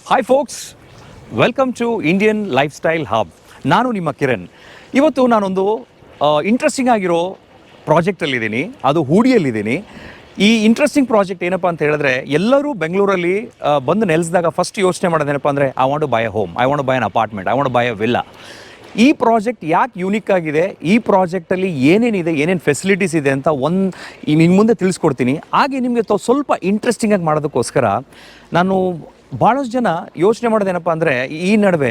Hi folks, welcome to Indian Lifestyle Hub. ನಾನು ನಿಮ್ಮ ಕಿರಣ್. ಇವತ್ತು ನಾನೊಂದು ಇಂಟ್ರೆಸ್ಟಿಂಗ್ ಆಗಿರೋ ಪ್ರಾಜೆಕ್ಟಲ್ಲಿದ್ದೀನಿ, ಅದು ಹೂಡಿಯಲ್ಲಿದ್ದೀನಿ. ಈ ಇಂಟ್ರೆಸ್ಟಿಂಗ್ ಪ್ರಾಜೆಕ್ಟ್ ಏನಪ್ಪ ಅಂತ ಹೇಳಿದ್ರೆ, ಎಲ್ಲರೂ ಬೆಂಗಳೂರಲ್ಲಿ ಬಂದು ನೆಲೆಸಿದಾಗ ಫಸ್ಟ್ ಯೋಚನೆ ಮಾಡೋದೇನಪ್ಪ ಅಂದರೆ I want to buy a home, I want to buy an apartment, I want to buy a villa. ಈ ಪ್ರಾಜೆಕ್ಟ್ ಯಾಕೆ ಯೂನಿಕ್ ಆಗಿದೆ, ಈ ಪ್ರಾಜೆಕ್ಟಲ್ಲಿ ಏನೇನಿದೆ, ಏನೇನು ಫೆಸಿಲಿಟೀಸ್ ಇದೆ ಅಂತ ನಿನ್ನ ಮುಂದೆ ತಿಳಿಸ್ಕೊಡ್ತೀನಿ. ಹಾಗೆ ನಿಮಗೆ ಸ್ವಲ್ಪ ಇಂಟ್ರೆಸ್ಟಿಂಗಾಗಿ ಮಾಡೋದಕ್ಕೋಸ್ಕರ ನಾನು ಭಾಳಷ್ಟು ಜನ ಯೋಚನೆ ಮಾಡೋದೇನಪ್ಪ ಅಂದರೆ, ಈ ನಡುವೆ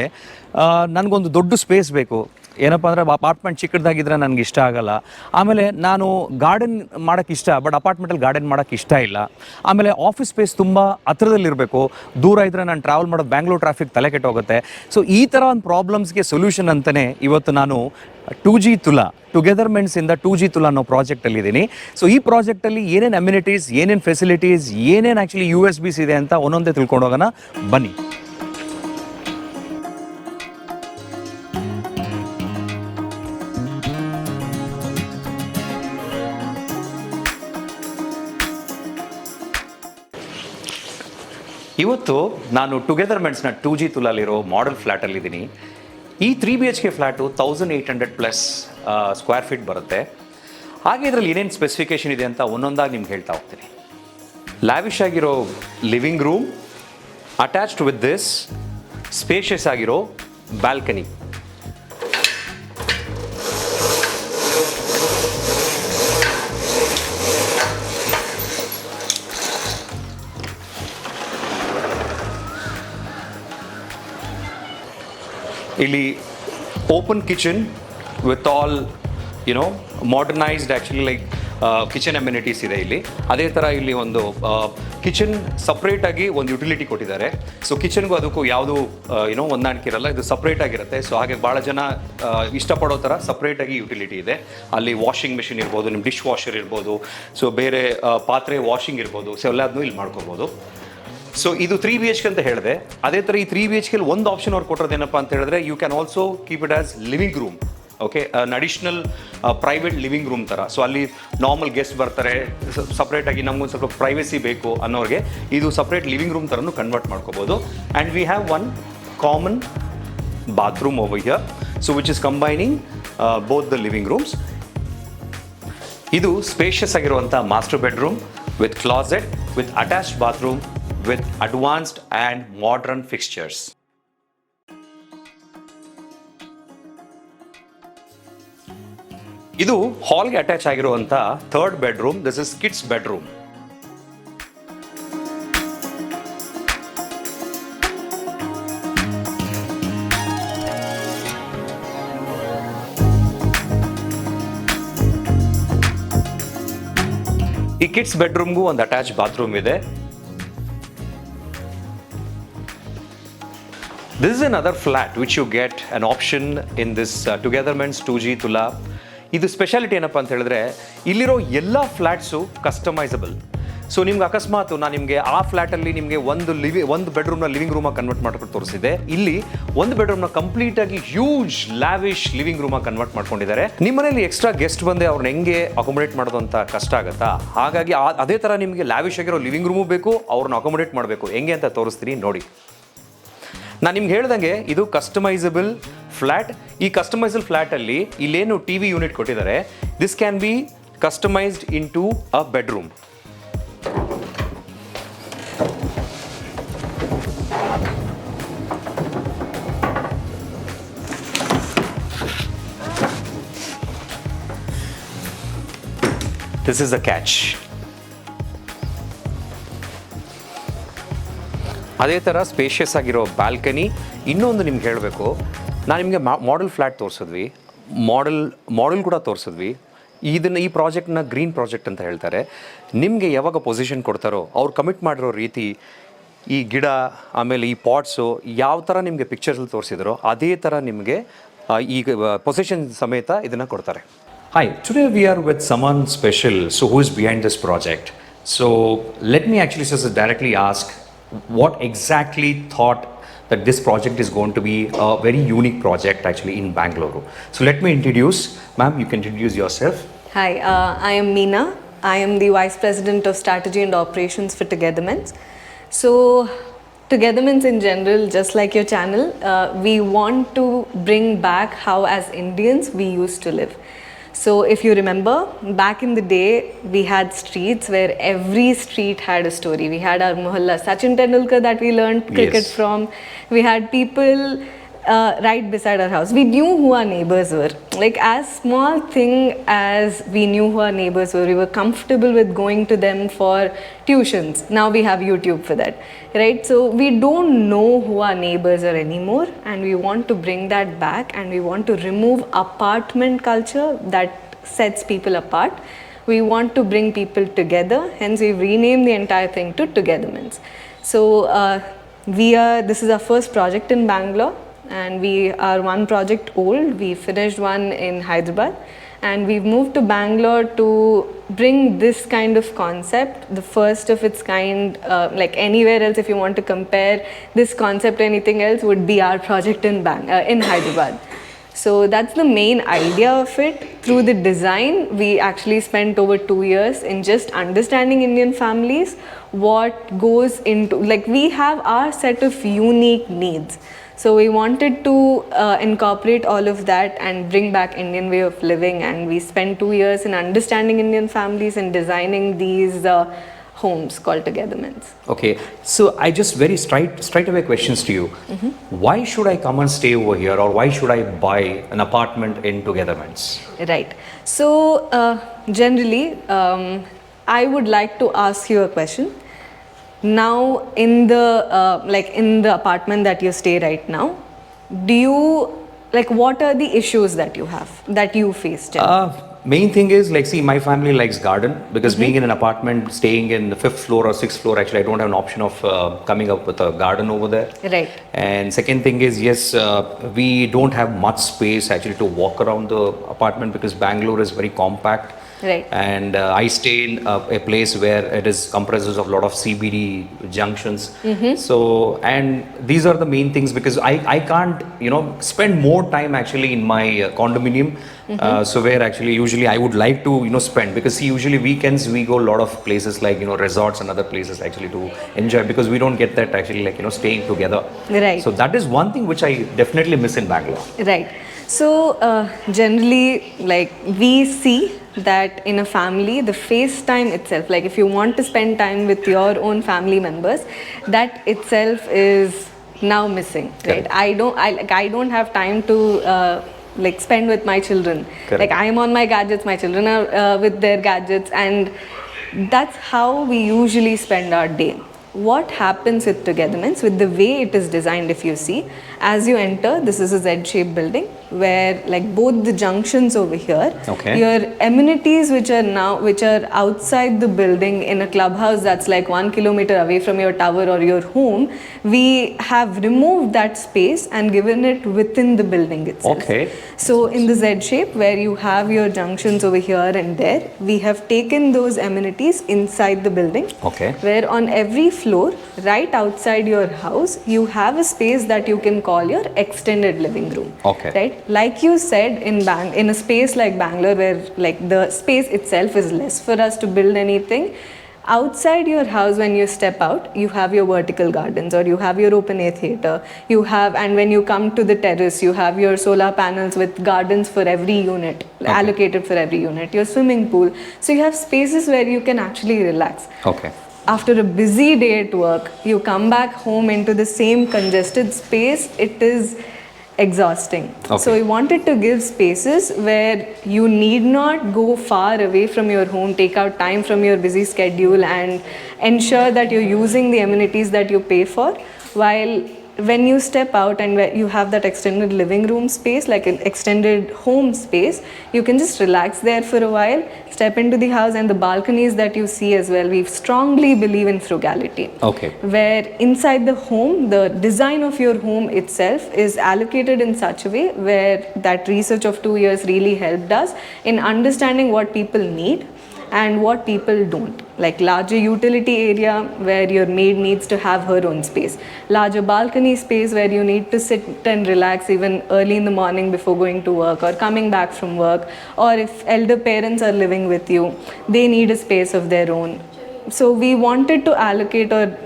ನನಗೊಂದು ದೊಡ್ಡ ಸ್ಪೇಸ್ ಬೇಕು. ಏನಪ್ಪ ಅಂದರೆ ಅಪಾರ್ಟ್ಮೆಂಟ್ ಚಿಕ್ಕದಾಗಿದ್ದರೆ ನನಗೆ ಇಷ್ಟ ಆಗೋಲ್ಲ. ಆಮೇಲೆ ನಾನು ಗಾರ್ಡನ್ ಮಾಡೋಕ್ಕೆ ಇಷ್ಟ, ಬಟ್ ಅಪಾರ್ಟ್ಮೆಂಟಲ್ಲಿ ಗಾರ್ಡನ್ ಮಾಡೋಕ್ಕೆ ಇಷ್ಟ ಇಲ್ಲ. ಆಮೇಲೆ ಆಫೀಸ್ ಸ್ಪೇಸ್ ತುಂಬ ಹತ್ರದಲ್ಲಿರಬೇಕು, ದೂರ ಇದ್ದರೆ ನಾನು ಟ್ರಾವೆಲ್ ಮಾಡೋದು ಬ್ಯಾಂಗ್ಳೂರ್ ಟ್ರಾಫಿಕ್ ತಲೆ ಕೆಟ್ಟೋಗುತ್ತೆ. ಸೊ ಈ ಥರ ಒಂದು ಪ್ರಾಬ್ಲಮ್ಸ್ಗೆ ಸೊಲ್ಯೂಷನ್ ಅಂತಲೇ ಇವತ್ತು ನಾನು 2G Tula, 2getherments ಇಂದ 2G Tula ಅನ್ನೋ ಪ್ರಾಜೆಕ್ಟಲ್ಲಿದ್ದೀನಿ. ಸೊ ಈ ಪ್ರಾಜೆಕ್ಟಲ್ಲಿ ಏನೇನು ಅಮ್ಯುನಿಟೀಸ್, ಏನೇನು ಫೆಸಿಲಿಟೀಸ್, ಏನೇನು ಆ್ಯಕ್ಚುಲಿ USBs ಇದೆ ಅಂತ ಒಂದೊಂದೇ ತಿಳ್ಕೊಂಡು ಹೋಗೋಣ ಬನ್ನಿ. ಇವತ್ತು ನಾನು 2gethermentsನ 2G Tulaliರೋ ಮಾಡೆಲ್ ಫ್ಲ್ಯಾಟಲ್ಲಿದ್ದೀನಿ. ಈ 3BHK ಫ್ಲ್ಯಾಟು 1800+ ಸ್ಕ್ವೇರ್ ಫೀಟ್ ಬರುತ್ತೆ. ಹಾಗೆ ಇದರಲ್ಲಿ ಏನೇನು ಸ್ಪೆಸಿಫಿಕೇಷನ್ ಇದೆ ಅಂತ ಒಂದೊಂದಾಗಿ ನಿಮ್ಗೆ ಹೇಳ್ತಾ ಹೋಗ್ತೀನಿ. ಲ್ಯಾವಿಶ್ ಆಗಿರೋ living room, attached with this spacious ಆಗಿರೋ ಬ್ಯಾಲ್ಕನಿ. ಇಲ್ಲಿ open kitchen with all modernised actually like kitchen amenities ಇದೆ ಇಲ್ಲಿ. ಅದೇ ಥರ ಇಲ್ಲಿ ಒಂದು ಕಿಚನ್ ಸಪ್ರೇಟಾಗಿ ಒಂದು ಯುಟಿಲಿಟಿ ಕೊಟ್ಟಿದ್ದಾರೆ. ಸೊ ಕಿಚನ್ಗೂ ಅದಕ್ಕೂ ಯಾವುದು ಹೊಂದಾಣಿಕೆ ಇರಲ್ಲ, ಇದು ಸಪ್ರೇಟಾಗಿರುತ್ತೆ. ಸೊ ಹಾಗೆ ಭಾಳ ಜನ ಇಷ್ಟಪಡೋ ಥರ ಸಪ್ರೇಟಾಗಿ ಯುಟಿಲಿಟಿ ಇದೆ. ಅಲ್ಲಿ ವಾಷಿಂಗ್ ಮಿಷಿನ್ ಇರ್ಬೋದು, ನಿಮ್ಮ ಡಿಶ್ ವಾಷರ್ ಇರ್ಬೋದು, ಸೊ ಬೇರೆ ಪಾತ್ರೆ ವಾಷಿಂಗ್ ಇರ್ಬೋದು, ಸೊ ಎಲ್ಲದನ್ನೂ ಇಲ್ಲಿ ಮಾಡ್ಕೋಬೋದು. ಸೊ ಇದು 3BHK ಅಂತ ಹೇಳಿದೆ. ಅದೇ ಥರ ಈ 3BHK ಒಂದು ಆಪ್ಷನ್ ಅವ್ರು ಕೊಟ್ಟಿರೋದೇನಪ್ಪ ಅಂತ ಹೇಳಿದ್ರೆ, you can also keep it as living room. Okay, additional private living room ಥರ. ಸೊ ಅಲ್ಲಿ ನಾರ್ಮಲ್ ಗೆಸ್ಟ್ ಬರ್ತಾರೆ, ಸಪ್ರೇಟಾಗಿ ನಮಗೊಂದು ಸ್ವಲ್ಪ ಪ್ರೈವೇಸಿ ಬೇಕು ಅನ್ನೋರಿಗೆ ಇದು ಸಪ್ರೇಟ್ ಲಿವಿಂಗ್ ರೂಮ್ ಥರನೂ ಕನ್ವರ್ಟ್ ಮಾಡ್ಕೋಬೋದು. And we have one common bathroom over here, so which is combining both the living rooms. ಇದು ಸ್ಪೇಷಿಯಸ್ ಆಗಿರುವಂಥ master bedroom with closet, with attached bathroom, with advanced and modern fixtures. ಇದು ಹಾಲ್ಗೆ ಅಟ್ಯಾಚ್ ಆಗಿರುವಂಥ third bedroom. This is kids bedroom. ಈ kids ಬೆಡ್ರೂಮ್ಗೂ ಒಂದು attach bathroom ಇದೆ. This is another flat which you get an option in this 2getherments 2G Tula. ಇದು speciality ಏನಪ್ಪ ಅಂತ ಹೇಳಿದ್ರೆ, ಇಲ್ಲಿರೋ ಎಲ್ಲ ಫ್ಲ್ಯಾಟ್ಸು ಕಸ್ಟಮೈಸಬಲ್. ಸೊ ನಿಮ್ಗೆ ಅಕಸ್ಮಾತ್ ನಾನು ನಿಮಗೆ ಆ ಫ್ಲ್ಯಾಟಲ್ಲಿ ನಿಮಗೆ ಒಂದು ಬೆಡ್ರೂಮ್ನ ಲಿವಿಂಗ್ ರೂಮಾಗಿ ಕನ್ವರ್ಟ್ ಮಾಡ್ಕೊಂಡು ತೋರಿಸಿದೆ. ಇಲ್ಲಿ ಒಂದು ಬೆಡ್ರೂಮ್ನ ಕಂಪ್ಲೀಟಾಗಿ ಹ್ಯೂಜ್ ಲ್ಯಾವಿಶ್ ಲಿವಿಂಗ್ ರೂಮಾಗಿ ಕನ್ವರ್ಟ್ ಮಾಡ್ಕೊಂಡಿದ್ದಾರೆ. ನಿಮ್ಮ ಮನೇಲಿ ಎಕ್ಸ್ಟ್ರಾ ಗೆಸ್ಟ್ ಬಂದೆ ಅವ್ರನ್ನ ಹೆಂಗೆ ಅಕೊಮಡೇಟ್ ಮಾಡೋದು ಅಂತ ಕಷ್ಟ ಆಗುತ್ತಾ? ಹಾಗಾಗಿ ಅದೇ ಥರ ನಿಮಗೆ ಲ್ಯಾವಿಶ್ ಆಗಿರೋ ಲಿವಿಂಗ್ ರೂಮು ಬೇಕು, ಅವ್ರನ್ನ ಅಕೊಮಡೇಟ್ ಮಾಡಬೇಕು. ಹೆಂಗೆ ಅಂತ ತೋರಿಸ್ತೀನಿ ನೋಡಿ. ನಾನು ನಿಮ್ಗೆ ಹೇಳ್ದಂಗೆ ಇದು ಕಸ್ಟಮೈಸಬಲ್ ಫ್ಲ್ಯಾಟ್. ಈ ಕಸ್ಟಮೈಸಬಲ್ ಫ್ಲ್ಯಾಟಲ್ಲಿ ಇಲ್ಲೇನು TV ಯೂನಿಟ್ ಕೊಟ್ಟಿದ್ದಾರೆ, this can be customized into a bedroom. This is a catch. ಅದೇ ಥರ ಸ್ಪೇಷಿಯಸ್ ಆಗಿರೋ ಬ್ಯಾಲ್ಕನಿ. ಇನ್ನೊಂದು ನಿಮ್ಗೆ ಹೇಳಬೇಕು, ನಾನು ನಿಮಗೆ ಮಾಡೆಲ್ ಫ್ಲ್ಯಾಟ್ ತೋರಿಸಿದ್ವಿ, ಮಾಡೆಲ್ ಕೂಡ ತೋರಿಸಿದ್ವಿ. ಈ ಪ್ರಾಜೆಕ್ಟ್ನ ಗ್ರೀನ್ ಪ್ರಾಜೆಕ್ಟ್ ಅಂತ ಹೇಳ್ತಾರೆ. ನಿಮಗೆ ಯಾವಾಗ ಪೊಸಿಷನ್ ಕೊಡ್ತಾರೋ ಅವ್ರು ಕಮಿಟ್ ಮಾಡಿರೋ ರೀತಿ, ಈ ಗಿಡ ಆಮೇಲೆ ಈ ಪಾಟ್ಸು ಯಾವ ಥರ ನಿಮಗೆ ಪಿಕ್ಚರ್ಸಲ್ಲಿ ತೋರಿಸಿದ್ರೋ ಅದೇ ಥರ ನಿಮಗೆ ಈಗ ಪೊಸಿಷನ್ ಸಮೇತ ಇದನ್ನು ಕೊಡ್ತಾರೆ. Hi, today we are with someone special, so who is behind this project. So let me actually just directly ask, what exactly thought that this project is going to be a very unique project actually in Banglore. So let me introduce, ma'am, you can introduce yourself. Hi, I am Meena. I am the Vice President of Strategy and Operations for 2getherments. So Togetherness in general, just like your channel, we want to bring back how as Indians we used to live. So if you remember, back in the day, we had streets where every street had a story. We had our mohalla Sachin Tendulkar that we learned cricket Yes. from. We had people right beside our house. We knew who our neighbors were. Like as small thing as we knew who our neighbors were, we were comfortable with going to them for tuitions. Now we have YouTube for that, right? So we don't know who our neighbors are anymore, and we want to bring that back, and we want to remove apartment culture that sets people apart. We want to bring people together, hence we've renamed the entire thing to Togetherness. So this is our first project in Bangalore, and we are one project old. We finished one in Hyderabad, and we've moved to Bangalore to bring this kind of concept, the first of its kind. Like anywhere else, if you want to compare this concept to anything else, would be our project in Hyderabad. So that's the main idea of it. Through the design, we actually spent over 2 years in just understanding Indian families, what goes into, like we have our set of unique needs. So we wanted to incorporate all of that and bring back Indian way of living, and we spent 2 years in understanding Indian families and designing these homes called Togetherness. Okay, so I just very straight away questions to you. Why should I come and stay over here, or why should I buy an apartment in Togetherness? Right. So generally, I would like to ask you a question. Now, in the apartment that you stay right now, what are the issues that you have, that you face? Main thing is, like, see, my family likes garden, because being in an apartment, staying in the 5th floor or 6th floor, actually, I don't have an option of coming up with a garden over there. Right. And second thing is, yes, we don't have much space actually to walk around the apartment, because Bangalore is very compact. Right. And I stay in a place where it is comprises of a lot of CBD junctions. So, and these are the main things, because I can't, spend more time actually in my condominium. So where actually usually I would like to, spend, because see, usually weekends we go a lot of places like, resorts and other places actually to enjoy, because we don't get that actually, like, staying together. Right. So that is one thing which I definitely miss in Bangalore. Right. So generally, like we see that in a family, the face time itself, like if you want to spend time with your own family members, that itself is now missing. Right. I don't have time to spend with my children. Correct. Like I am on my gadgets, my children are with their gadgets, and that's how we usually spend our day. What happens with Togetherness, with the way it is designed, if you see, as you enter, this is a Z-shaped building where like both the junctions over here, okay, your amenities which are outside the building in a clubhouse that's like 1 kilometer away from your tower or your home, we have removed that space and given it within the building itself. Okay. So in the Z shape where you have your junctions over here and there, we have taken those amenities inside the building. Okay. Where on every floor, right outside your house, you have a space that you can call your extended living room. Okay. Right? Like you said, in a space like Bangalore, where like the space itself is less for us to build anything, outside your house, when you step out, you have your vertical gardens, or you have your open air theatre, and when you come to the terrace, you have your solar panels with gardens for every unit, okay, allocated for every unit, your swimming pool. So you have spaces where you can actually relax. Okay. After a busy day at work, you come back home into the same congested space, it is exhausting. Okay. So we wanted to give spaces where you need not go far away from your home, take out time from your busy schedule and ensure that you're using the amenities that you pay for, while when you step out and you have that extended living room space, like an extended home space, you can just relax there for a while, step into the house, and the balconies that you see as well. We strongly believe in frugality. Okay. Where inside the home, the design of your home itself is allocated in such a way where that research of 2 years really helped us in understanding what people need and what people don't. Like larger utility area where your maid needs to have her own space, larger balcony space where you need to sit and relax even early in the morning before going to work or coming back from work, or if elder parents are living with you, they need a space of their own. So we wanted to allocate or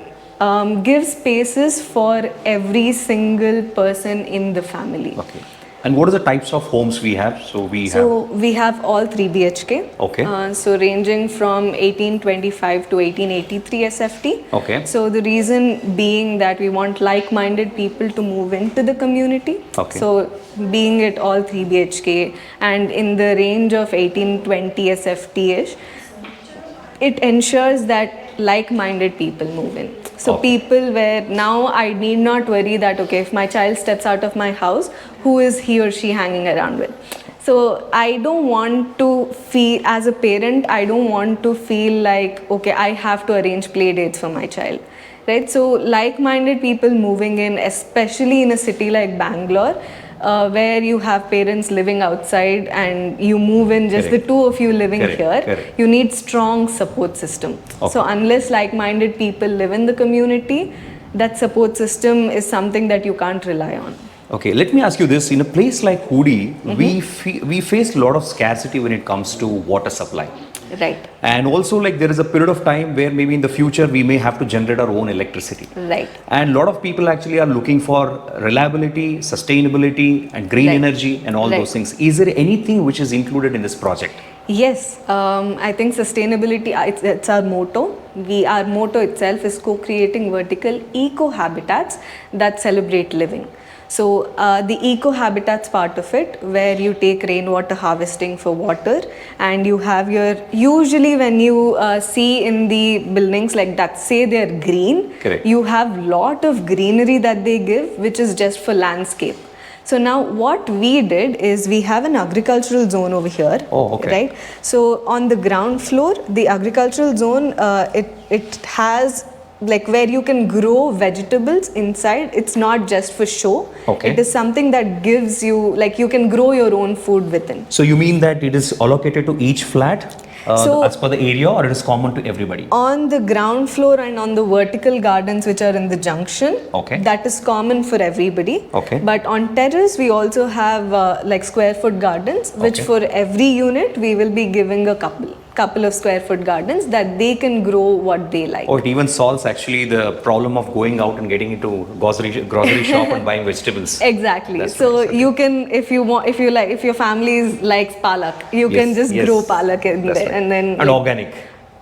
give spaces for every single person in the family. Okay. And what are the types of homes we have? So we have all 3 BHK. Okay. So ranging from 1825 to 1883 SFT. Okay. So the reason being that we want like-minded people to move into the community. Okay. So being it all 3 BHK and in the range of 1820 SFT-ish, it ensures that like-minded people move in. So people where now I need not worry that, okay, if my child steps out of my house, who is he or she hanging around with? So I don't want to feel, as a parent, I don't want to feel like, okay, I have to arrange play dates for my child. Right? So like-minded people moving in, especially in a city like Bangalore, where you have parents living outside and you move in just the two of you living here, you need strong support system. So unless like-minded people live in the community, that support system is something that you can't rely on. Okay, let me ask you this. In a place like Hoodi, we face a lot of scarcity when it comes to water supply. Right. And also, like, there is a period of time where maybe in the future we may have to generate our own electricity. Right. And a lot of people actually are looking for reliability, sustainability, and green energy and all those things. Is there anything which is included in this project? Yes, I think sustainability, it's our motto. Our motto itself is co-creating vertical eco-habitats that celebrate living. So the eco-habitats part of it, where you take rainwater harvesting for water, and you have your, usually when you see in the buildings like that, say they're green, you have lot of greenery that they give, which is just for landscape. So now what we did is we have an agricultural zone over here, right? So on the ground floor, the agricultural zone, it has like where you can grow vegetables inside. It's not just for show. It is something that gives you, like you can grow your own food within. So you mean that it is allocated to each flat? So as per the area, or it is common to everybody? On the ground floor and on the vertical gardens which are in the junction, that is common for everybody. But on terrace we also have like square foot gardens, which for every unit we will be giving a couple of square foot gardens that they can grow what they like. Or it even solves actually the problem of going out and getting into grocery shop and buying vegetables. Exactly. That's so you can, if your family likes palak, you can just grow palak in there. And then organic.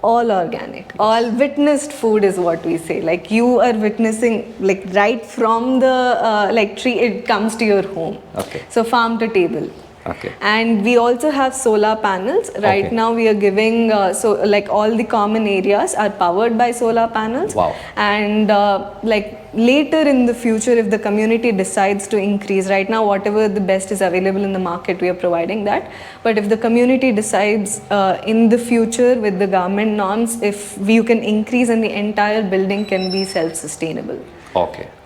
All organic, all witnessed food is what we say. Like you are witnessing, like right from the like tree, it comes to your home. So farm to table. And we also have solar panels. Right now we are giving, so like all the common areas are powered by solar panels. And like later in the future, if the community decides to increase, right now whatever the best is available in the market, we are providing that. But if the community decides in the future with the government norms, if you can increase and the entire building can be self-sustainable.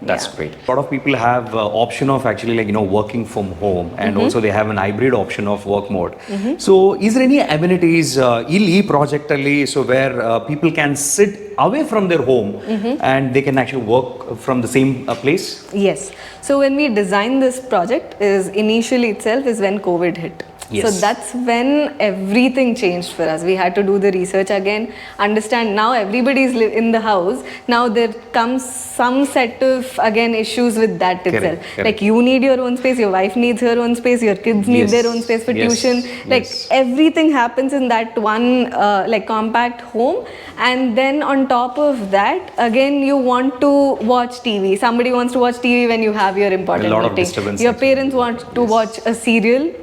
That's great. A lot of people have option of actually working from home, and also they have an hybrid option of work mode. So is there any amenities in project so where people can sit away from their home and they can actually work from the same place? Yes. So when we designed this project, initially itself is when COVID hit. So that's when everything changed for us. We had to do the research again, understand now everybody's in the house. Now there comes some set of again issues with that itself. Like you need your own space, your wife needs her own space, your kids need their own space for tuition. Like everything happens in that one like compact home. And then on top of that, again you want to watch TV. Somebody wants to watch TV when you have your important meeting. Your parents want to watch a serial.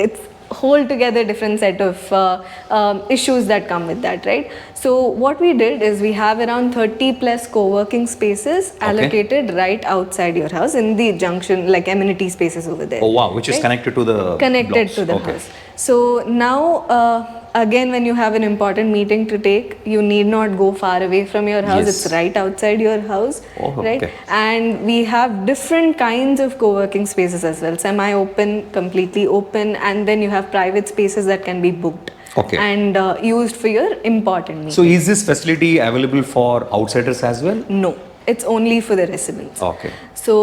It's whole together different set of issues that come with that, right? So what we did is we have around 30 plus co-working spaces allocated right outside your house in the junction, like amenity spaces over there. Which is connected to the blocks. To the house. So now again, when you have an important meeting to take, you need not go far away from your house. It's right outside your house, right? And we have different kinds of co-working spaces as well. Semi-open, completely open, and then you have private spaces that can be booked and used for your important meetings. So is this facility available for outsiders as well? No. it's only for the residents. Okay. So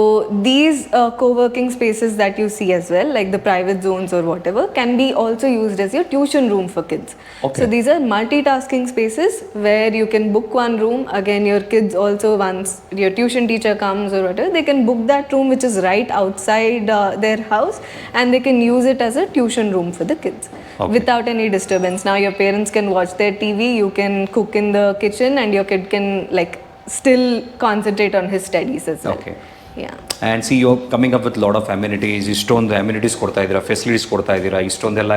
these co-working spaces that you see as well, like the private zones or whatever, can be also used as your tuition room for kids. Okay. So these are multitasking spaces where you can book one room. Again, your kids also, once your tuition teacher comes or whatever, they can book that room which is right outside their house, and they can use it as a tuition room for the kids. Okay. Without any disturbance. Now your parents can watch their TV, you can cook in the kitchen, and your kid can like still concentrate on his studies as well. Okay. Yeah. And see, you're coming up with a lot of amenities. ಇಷ್ಟೊಂದು amenities ಕೊಡ್ತಾ ಇದ್ದೀರಾ, facilities ಕೊಡ್ತಾ ಇದ್ದೀರಾ, ಇಷ್ಟೊಂದೆಲ್ಲ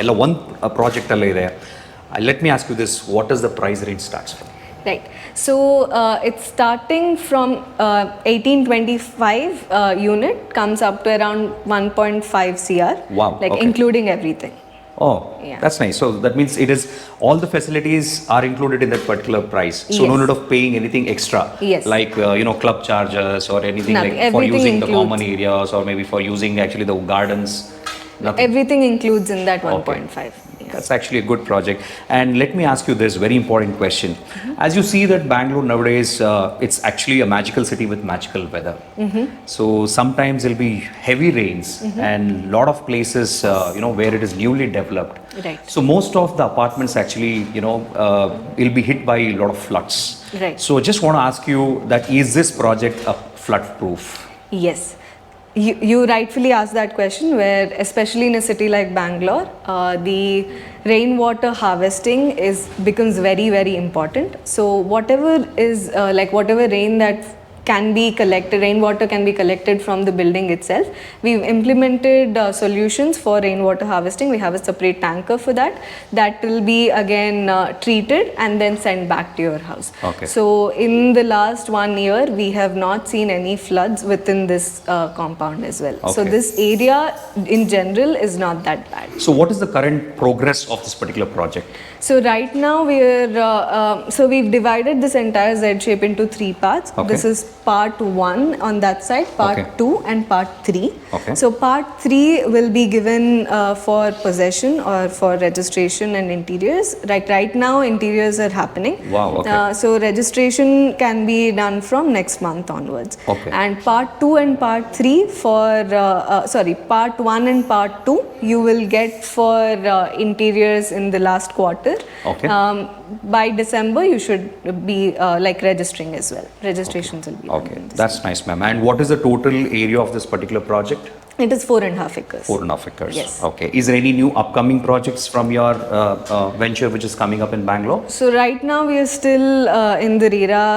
ಎಲ್ಲ ಒಂದು ಪ್ರಾಜೆಕ್ಟಲ್ಲೇ ಇದೆ. Let me ask you this, what is the price range starts from? Right. So it's starting from 1825 unit comes up to around 1.5 CR. Wow, Like okay. including everything. Oh, Yeah. that's nice. So that means it is all the facilities are included in that particular price. So no Yes. need of paying anything extra. Yes. Like club charges or anything Nothing. like for Everything using the includes. common areas or maybe for using actually the gardens. Nothing. Everything includes in that Okay. 1.5. Yeah. That's actually a good project. And let me ask you this very important question. As you see that Bangalore nowadays, it's actually a magical city with magical weather. So sometimes there'll be heavy rains and lot of places, where it is newly developed. Right. So most of the apartments actually, will be hit by a lot of floods. Right. So just want to ask you that is this project a flood proof? Yes. You rightfully asked that question, where especially in a city like Bangalore, the rainwater harvesting becomes very, very important. So whatever is whatever rain that can be collected, rainwater can be collected from the building itself. We've implemented solutions for rainwater harvesting. We have a separate tanker for that. That will be again treated and then sent back to your house. Okay. So in the last 1 year, we have not seen any floods within this compound as well. So Okay. this area in general is not that bad. So what is the current progress of this particular project? So right now we've divided this entire Z shape into 3 parts. Okay. This is part 1 on that side, part Okay. 2 and part 3. Okay. So part 3 will be given for possession or for registration and interiors. Right now interiors are happening. Wow, okay. So registration can be done from next month onwards. Okay. And part 2 and part 3 part 1 and part 2 you will get for interiors in the last quarter. Okay. By December you should be registering as well. Registrations will be done Okay, in this. that's nice, ma'am. And what is the total area of this particular project? It is 4.5 acres. 4.5 acres. Yes. Okay. Is there any new upcoming projects from your venture which is coming up in Bangalore? So right now we are still in the RERA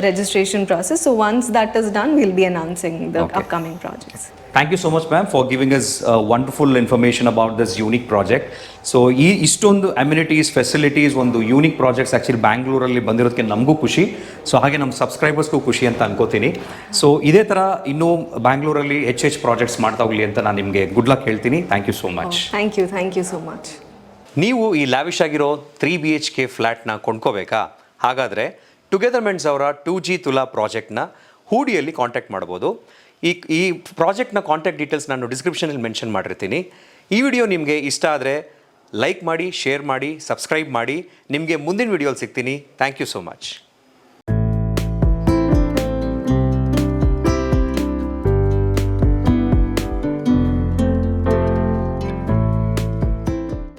registration process. So once that is done, we'll be announcing the Okay. upcoming projects. Thank you so much, ma'am, for giving us wonderful information about this unique project. So, ಇಷ್ಟೊಂದು amenities, facilities, ಒಂದು unique projects actually ಬ್ಯಾಂಗ್ಳೂರಲ್ಲಿ ಬಂದಿರೋದಕ್ಕೆ ನಮಗೂ ಖುಷಿ. So ಹಾಗೆ ನಮ್ಮ ಸಬ್ಸ್ಕ್ರೈಬರ್ಸ್ಗೂ ಖುಷಿ ಅಂತ ಅನ್ಕೋತೀನಿ. ಸೊ ಇದೇ ಥರ ಇನ್ನೂ ಬ್ಯಾಂಗ್ಳೂರಲ್ಲಿ ಹೆಚ್ಚು ಪ್ರಾಜೆಕ್ಟ್ಸ್ ಮಾಡ್ತಾ ಹೋಗಲಿ ಅಂತ ನಾನು ನಿಮಗೆ ಗುಡ್ ಲಕ್ ಹೇಳ್ತೀನಿ. Thank you so much. Thank you so much. ನೀವು ಈ ಲ್ಯಾವಿಶ್ ಆಗಿರೋ 3 BHK ಫ್ಲ್ಯಾಟ್ನ ಕೊಂಡ್ಕೋಬೇಕಾ? ಹಾಗಾದರೆ ಟುಗೆದರ್ಮೆಂಟ್ಸ್ ಅವರ 2G ತುಲಾ ಪ್ರಾಜೆಕ್ಟ್ನ ಹೂಡಿಯಲ್ಲಿ ಕಾಂಟ್ಯಾಕ್ಟ್ ಮಾಡ್ಬೋದು. ಈ ಪ್ರಾಜೆಕ್ಟ್ನ ಕಾಂಟ್ಯಾಕ್ಟ್ ಡೀಟೇಲ್ಸ್ ನಾನು ಡಿಸ್ಕ್ರಿಪ್ಷನಲ್ಲಿ ಮೆನ್ಷನ್ ಮಾಡಿರ್ತೀನಿ. ಈ ವಿಡಿಯೋ ನಿಮಗೆ ಇಷ್ಟ ಆದರೆ ಲೈಕ್ ಮಾಡಿ, ಶೇರ್ ಮಾಡಿ, ಸಬ್ಸ್ಕ್ರೈಬ್ ಮಾಡಿ. ನಿಮಗೆ ಮುಂದಿನ ವಿಡಿಯೋಲಿ ಸಿಗ್ತೀನಿ. Thank you so much.